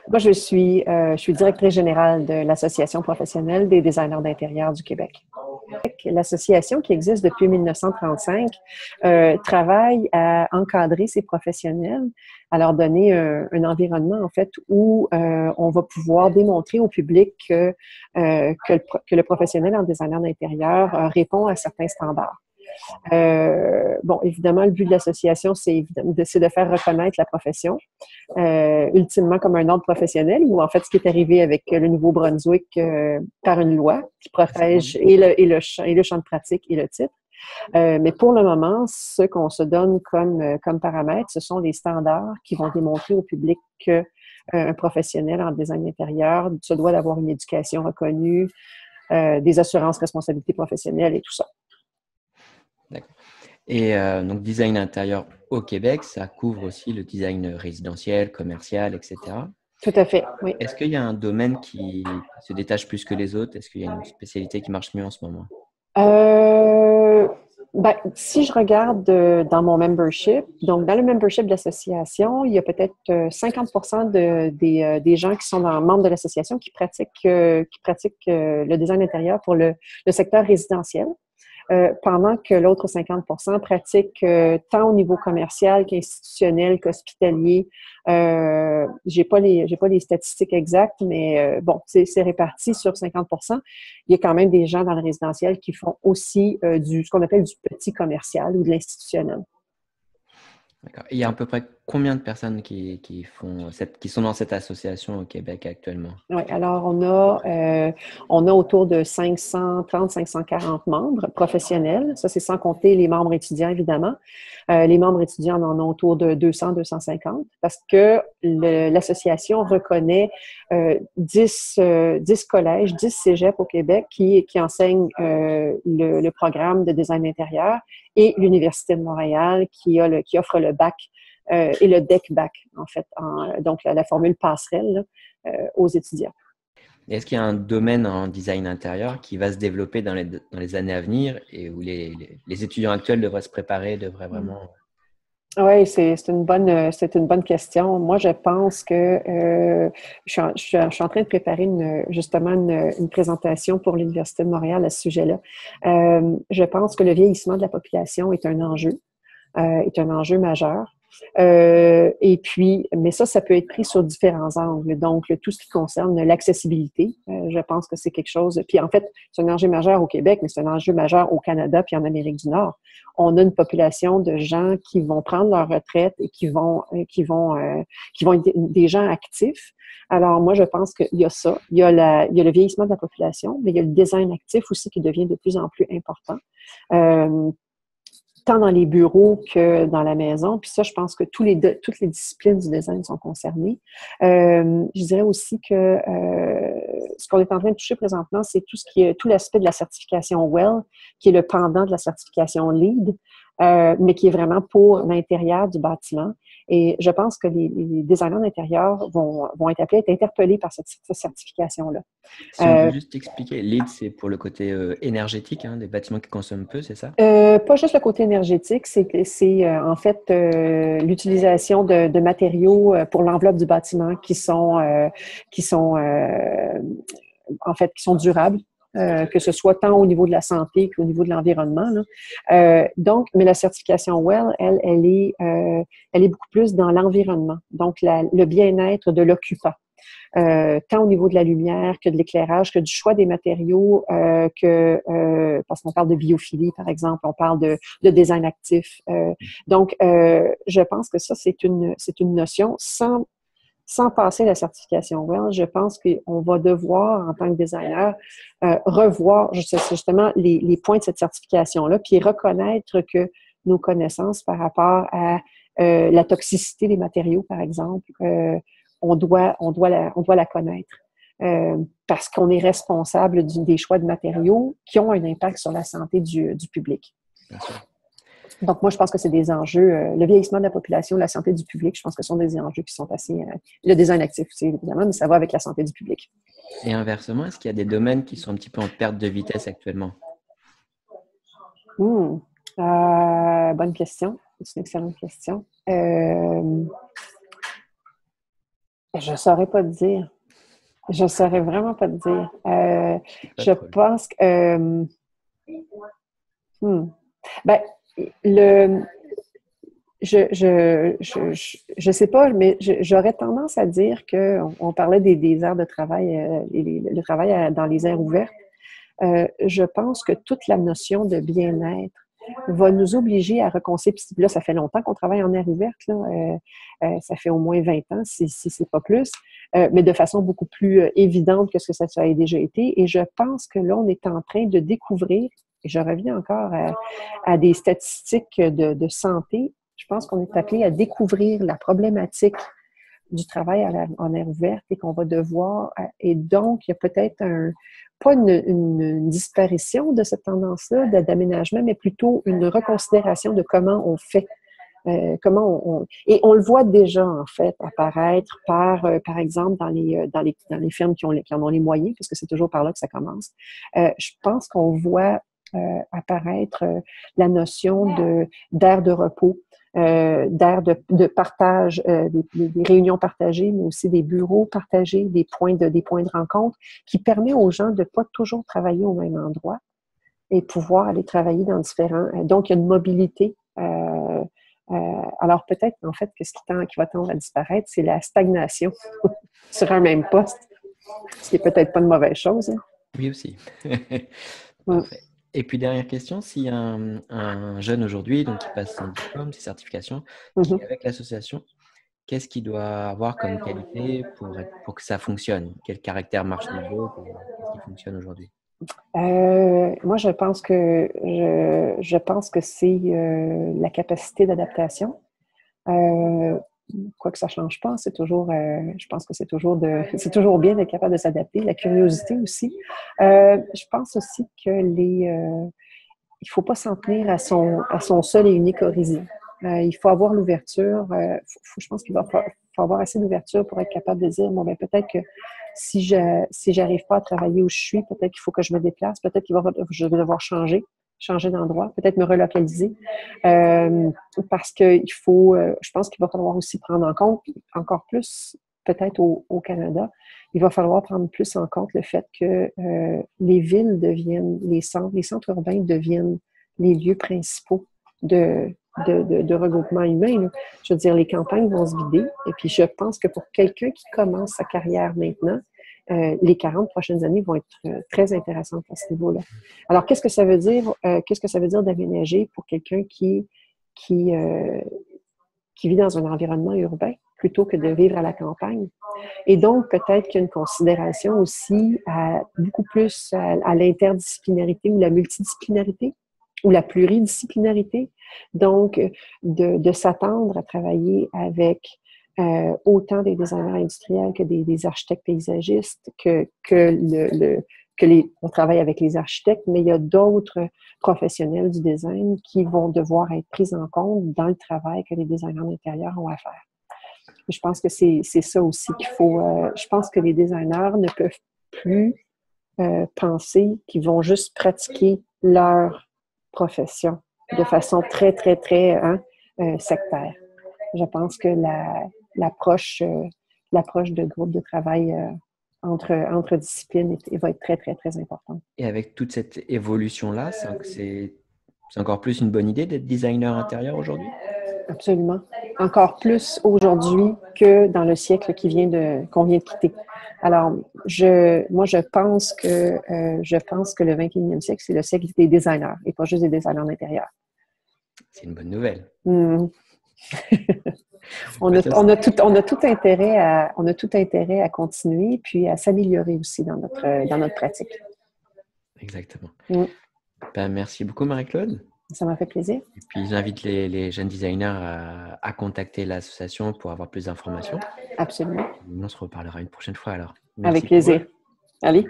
Moi, je suis directrice générale de l'Association professionnelle des designers d'intérieur du Québec. L'association, qui existe depuis 1935, travaille à encadrer ces professionnels, à leur donner un environnement, en fait, où on va pouvoir démontrer au public que le professionnel en designer d'intérieur répond à certains standards. Bon, évidemment, le but de l'association, c'est de faire reconnaître la profession, ultimement comme un ordre professionnel, ou en fait, ce qui est arrivé avec le Nouveau-Brunswick par une loi qui protège et le champ de pratique et le titre. Mais pour le moment, ce qu'on se donne comme paramètre, ce sont les standards qui vont démontrer au public que un professionnel en design intérieur se doit d'avoir une éducation reconnue, des assurances responsabilité professionnelle et tout ça. D'accord. Et donc, design intérieur au Québec, ça couvre aussi le design résidentiel, commercial, etc. Tout à fait, oui. Est-ce qu'il y a un domaine qui se détache plus que les autres? Est-ce qu'il y a une spécialité qui marche mieux en ce moment? Si je regarde dans mon membership, donc dans le membership de l'association, il y a peut-être 50% des gens qui sont membres de l'association qui pratiquent le design intérieur pour le secteur résidentiel. Pendant que l'autre 50% pratiquent tant au niveau commercial qu'institutionnel, qu'hospitalier. J'ai pas les statistiques exactes, mais bon, c'est réparti sur 50%. Il y a quand même des gens dans le résidentiel qui font aussi ce qu'on appelle du petit commercial ou de l'institutionnel. D'accord. Il y a à peu près combien de personnes qui sont dans cette association au Québec actuellement? Oui, alors on a autour de 530-540 membres professionnels. Ça, c'est sans compter les membres étudiants, évidemment. Les membres étudiants en ont autour de 200-250 parce que l'association reconnaît 10 collèges, 10 cégeps au Québec qui enseignent le programme de design intérieur et l'Université de Montréal qui offre le bac et le DEC-bac, en fait, donc la formule passerelle là, aux étudiants. Est-ce qu'il y a un domaine en design intérieur qui va se développer dans les années à venir et où les étudiants actuels devraient se préparer, devraient vraiment… Oui, c'est une bonne question. Moi, je pense que je suis en train de préparer justement une présentation pour l'Université de Montréal à ce sujet-là. Je pense que le vieillissement de la population est un enjeu majeur. Et puis, mais ça peut être pris sur différents angles. Donc, tout ce qui concerne l'accessibilité, je pense que c'est quelque chose. Puis, en fait, c'est un enjeu majeur au Québec, mais c'est un enjeu majeur au Canada puis en Amérique du Nord. On a une population de gens qui vont prendre leur retraite et qui vont être des gens actifs. Alors, moi, je pense qu'il y a ça. Il y a le vieillissement de la population, mais il y a le design actif aussi qui devient de plus en plus important. Tant dans les bureaux que dans la maison. Puis ça, je pense que toutes les disciplines du design sont concernées. Je dirais aussi que ce qu'on est en train de toucher présentement, c'est tout l'aspect de la certification WELL, qui est le pendant de la certification LEED, mais qui est vraiment pour l'intérieur du bâtiment. Et je pense que les designers d'intérieur vont être appelés à être interpellés par cette certification-là. Si on peut juste expliquer, LEED, c'est pour le côté énergétique, hein, des bâtiments qui consomment peu, c'est ça? Pas juste le côté énergétique, c'est en fait l'utilisation de matériaux pour l'enveloppe du bâtiment qui sont durables. Que ce soit tant au niveau de la santé qu'au niveau de l'environnement. Donc, mais la certification WELL, elle est beaucoup plus dans l'environnement. Donc, le bien-être de l'occupant. Tant au niveau de la lumière que de l'éclairage, que du choix des matériaux, parce qu'on parle de biophilie, par exemple, on parle de design actif. Donc, je pense que ça, c'est une notion sans passer la certification WELL, je pense qu'on va devoir, en tant que designer, revoir justement les points de cette certification-là, puis reconnaître que nos connaissances par rapport à la toxicité des matériaux, par exemple, on doit la connaître. Parce qu'on est responsable des choix de matériaux qui ont un impact sur la santé du public. Bien sûr. Donc, moi, je pense que c'est des enjeux, le vieillissement de la population, la santé du public, je pense que ce sont des enjeux qui sont assez… le design actif aussi, évidemment, mais ça va avec la santé du public. Et inversement, est-ce qu'il y a des domaines qui sont un petit peu en perte de vitesse actuellement? Bonne question. C'est une excellente question. Je ne saurais pas te dire. Je ne saurais vraiment pas te dire. Je Trop pense que... ben, le, je sais pas, mais j'aurais tendance à dire on parlait des aires de travail, le travail dans les aires ouvertes. Je pense que toute la notion de bien-être va nous obliger à reconsidérer. Puis là, ça fait longtemps qu'on travaille en aire ouverte, là. Ça fait au moins 20 ans, si c'est pas plus, mais de façon beaucoup plus évidente que ce que ça a déjà été. Et je pense que là, on est en train de découvrir, et je reviens encore à des statistiques de santé, je pense qu'on est appelé à découvrir la problématique du travail en aire ouverte et qu'on va devoir, et donc il y a peut-être pas une disparition de cette tendance-là d'aménagement, mais plutôt une reconsidération de comment on fait. Et on le voit déjà, en fait, apparaître par exemple, dans les firmes qui en ont les moyens, parce que c'est toujours par là que ça commence. Je pense qu'on voit apparaître la notion d'aire de repos, d'aire de partage, des réunions partagées, mais aussi des bureaux partagés, des points de rencontre, qui permet aux gens de ne pas toujours travailler au même endroit et pouvoir aller travailler dans différents... donc, il y a une mobilité. Alors, peut-être, en fait, que ce qui va tendre à disparaître, c'est la stagnation sur un même poste, ce qui n'est peut-être pas une mauvaise chose. Hein? Oui, aussi. Parfait. Et puis, dernière question, s'il y a un jeune aujourd'hui, donc qui passe son diplôme, ses certifications, qui est avec l'association, qu'est-ce qu'il doit avoir comme qualité pour que ça fonctionne? Quel caractère marche niveau pour qu'il fonctionne aujourd'hui? Moi, je pense que c'est la capacité d'adaptation. Quoi que ça ne change pas, je pense que c'est toujours bien d'être capable de s'adapter. La curiosité aussi. Je pense aussi que il faut pas s'en tenir à son seul et unique horizon. Il faut avoir l'ouverture. Je pense qu'il faut avoir assez d'ouverture pour être capable de dire, bon, ben peut-être que si j'arrive pas à travailler où je suis, peut-être qu'il faut que je me déplace, peut-être je vais devoir changer d'endroit, peut-être me relocaliser. Parce que je pense qu'il va falloir aussi prendre en compte, encore plus peut-être au Canada, il va falloir prendre plus en compte le fait que les villes deviennent, les centres urbains deviennent les lieux principaux de regroupement humain. Là. Je veux dire, les campagnes vont se vider. Et puis, je pense que pour quelqu'un qui commence sa carrière maintenant, les 40 prochaines années vont être très intéressantes à ce niveau-là. Alors, qu'est-ce que ça veut dire? Qu'est-ce que ça veut dire d'aménager pour quelqu'un qui vit dans un environnement urbain plutôt que de vivre à la campagne? Et donc, peut-être qu'il y a une considération aussi beaucoup plus à l'interdisciplinarité ou la multidisciplinarité ou la pluridisciplinarité. Donc, de s'attendre à travailler avec autant des designers industriels que des architectes paysagistes, on travaille avec les architectes, mais il y a d'autres professionnels du design qui vont devoir être pris en compte dans le travail que les designers d'intérieur ont à faire. Je pense que c'est ça aussi qu'il faut... je pense que les designers ne peuvent plus penser qu'ils vont juste pratiquer leur profession de façon très, très, très sectaire. Je pense que l'approche de groupe de travail entre disciplines va être très, très, très importante. Et avec toute cette évolution-là, c'est encore plus une bonne idée d'être designer intérieur aujourd'hui? Absolument. Encore plus aujourd'hui que dans le siècle qu'on vient de quitter. Alors, moi, je pense que le 21e siècle, c'est le siècle des designers et pas juste des designers d'intérieur. C'est une bonne nouvelle. On a tout intérêt à continuer puis à s'améliorer aussi dans notre pratique. Exactement. Ben, merci beaucoup, Marie-Claude. Ça m'a fait plaisir. Et puis, j'invite les jeunes designers à contacter l'association pour avoir plus d'informations. Absolument. On se reparlera une prochaine fois alors. Avec plaisir. Allez.